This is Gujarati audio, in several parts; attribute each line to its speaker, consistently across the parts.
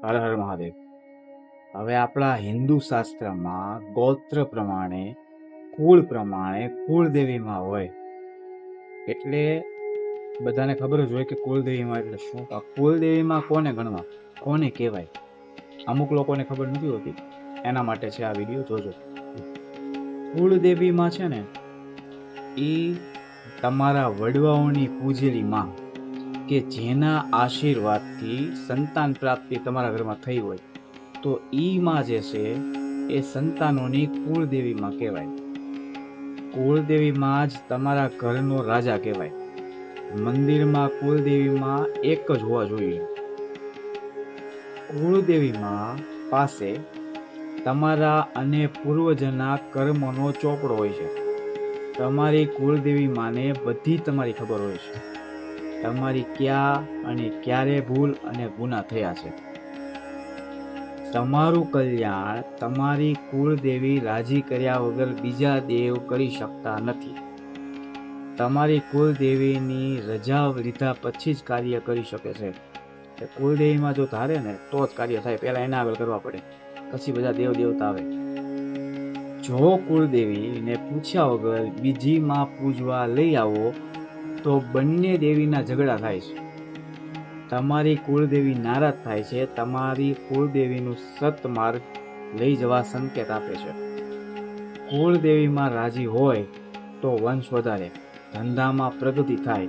Speaker 1: હર હર મહાદેવ. હવે આપણા હિન્દુ શાસ્ત્રમાં ગોત્ર પ્રમાણે, કુળ પ્રમાણે કુળદેવીમાં હોય એટલે બધાને ખબર જ હોય કે કુળદેવીમાં એટલે શું. કુળદેવીમાં કોને ગણવા, કોને કહેવાય, અમુક લોકોને ખબર નથી હોતી. એના માટે છે આ વિડીયો, જોજો. કુળદેવીમાં છે ને, એ તમારા વડવાઓની પૂજેલી માં કે જેના આશીર્વાદથી સંતાન પ્રાપ્તિ તમારા ઘરમાં થઈ હોય, તો ઈ માં જે છે એ સંતાનોની કુળદેવીમાં કહેવાય. કુળદેવીમાં જ તમારા ઘરનો રાજા કહેવાય. મંદિરમાં કુળદેવીમાં એક જ હોવા જોઈએ. કુળદેવીમાં પાસે તમારા અને પૂર્વજના કર્મનો ચોપડો હોય છે. તમારી કુળદેવી માને બધી તમારી ખબર હોય છે. તમારી ક્યાં અને ક્યારે ભૂલ અને ગુના થયા છે. તમારું કલ્યાણ તમારી કુળદેવી રાજી કર્યા વગર બીજા દેવ કરી શકતા નથી. તમારી કુળદેવીની રજા લીધા પછી જ કાર્ય કરી શકે છે. કુળદેવીમાં જો ધારે ને તો જ કાર્ય થાય. પહેલા એના આગળ કરવા પડે, પછી બધા દેવ દેવતા આવે. જો કુળદેવીને પૂછ્યા વગર બીજી માં પૂજવા લઈ આવો તો બંને દેવીના ઝઘડા થાય છે. તમારી કુળદેવી નારાજ થાય છે. તમારી કુળદેવીનું સતમાર્ગ લઈ જવા સંકેત આપે છે. કુળદેવીમાં રાજી હોય તો વંશ વધારે, ધંધામાં પ્રગતિ થાય,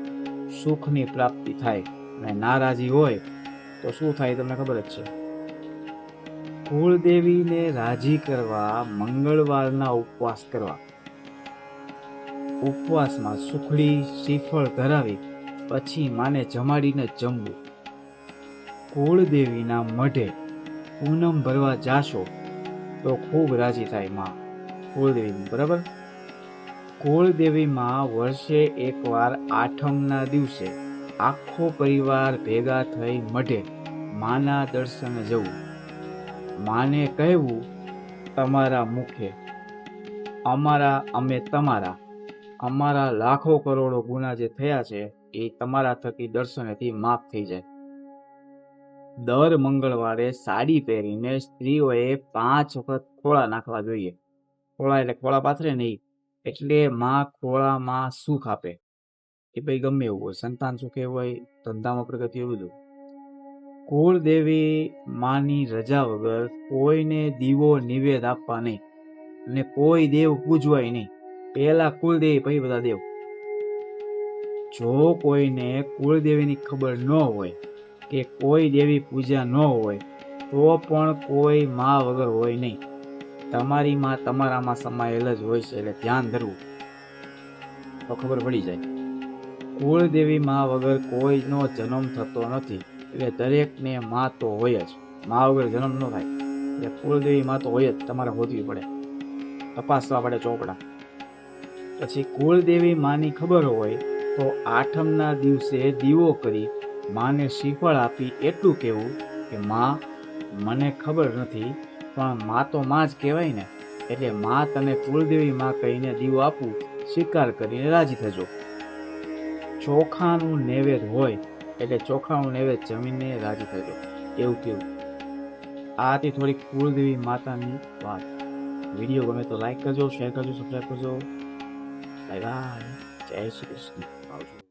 Speaker 1: સુખની પ્રાપ્તિ થાય. અને નારાજી હોય તો શું થાય તમને ખબર જ છે. કુળદેવીને રાજી કરવા મંગળવારના ઉપવાસ કરવા. ઉપવાસમાં સુખડી શ્રીફળ ધરાવી પછી માને જમાડીને જમવું. કુળદેવીના મઢે પૂનમ ભરવા જાશો તો ખૂબ રાજી થાય માં કુળદેવી, બરાબર. કુળદેવીમાં વર્ષે એકવાર આઠમના દિવસે આખો પરિવાર ભેગા થઈ મઢે માના દર્શને જવું. માને કહેવું તમારા મુખે, અમે તમારા, અમારા લાખો કરોડો ગુના જે થયા છે એ તમારા થકી દર્શનેથી માફ થઈ જાય. દર મંગળવારે સાડી પહેરીને સ્ત્રીઓએ 5 વખત ખોળા નાખવા જોઈએ. ખોળા એટલે ખોળા પાથરે નહીં, એટલે માં ખોળામાં સુખ આપે. એ ભાઈ ગમે એવું હોય, સંતાન સુખે હોય, ધંધામાં પ્રગતિ હોય, બધું. કુળદેવી માની રજા વગર કોઈને દીવો નિવેદ આપવા નહીં, અને કોઈ દેવ પૂજવાય નહીં. પહેલા કુળદેવી પછી બધા દેવ. જો કોઈને કુળદેવીની ખબર ન હોય કે કોઈ દેવી પૂજા ન હોય તો પણ કોઈ માં વગર હોય નહીં. તમારી માં તમારામાં સમાયેલ જ હોય છે, એટલે ધ્યાન ધરવું તો ખબર પડી જાય. કુળદેવી માં વગર કોઈનો જન્મ થતો નથી, એટલે દરેકને માં તો હોય જ. માં વગર જન્મ ન થાય, એટલે કુળદેવી માં તો હોય જ. તમારે હોદવી પડે, તપાસવા પડે ચોપડા. પછી કુળદેવી માની ખબર હોય તો આઠમના દિવસે દીવો કરી માને શ્રીફળ આપી એટલું કહેવું કે માં, મને ખબર નથી પણ માં તો માં જ કહેવાય ને, એટલે માં તને કુળદેવી માં કહીને દીવો આપું, સ્વીકાર કરીને રાજી થજો. ચોખાનું નૈવેદ હોય એટલે ચોખાનું નૈવેદ જમીને રાજી થજો, એવું કેવું. આથી થોડીક કુળદેવી માતાની વાત. વિડીયો ગમે તો લાઈક કરજો, શેર કરજો, સબસ્ક્રાઈબ કરજો. Bye bye. જય શ્રી કૃષ્ણ. આવજો.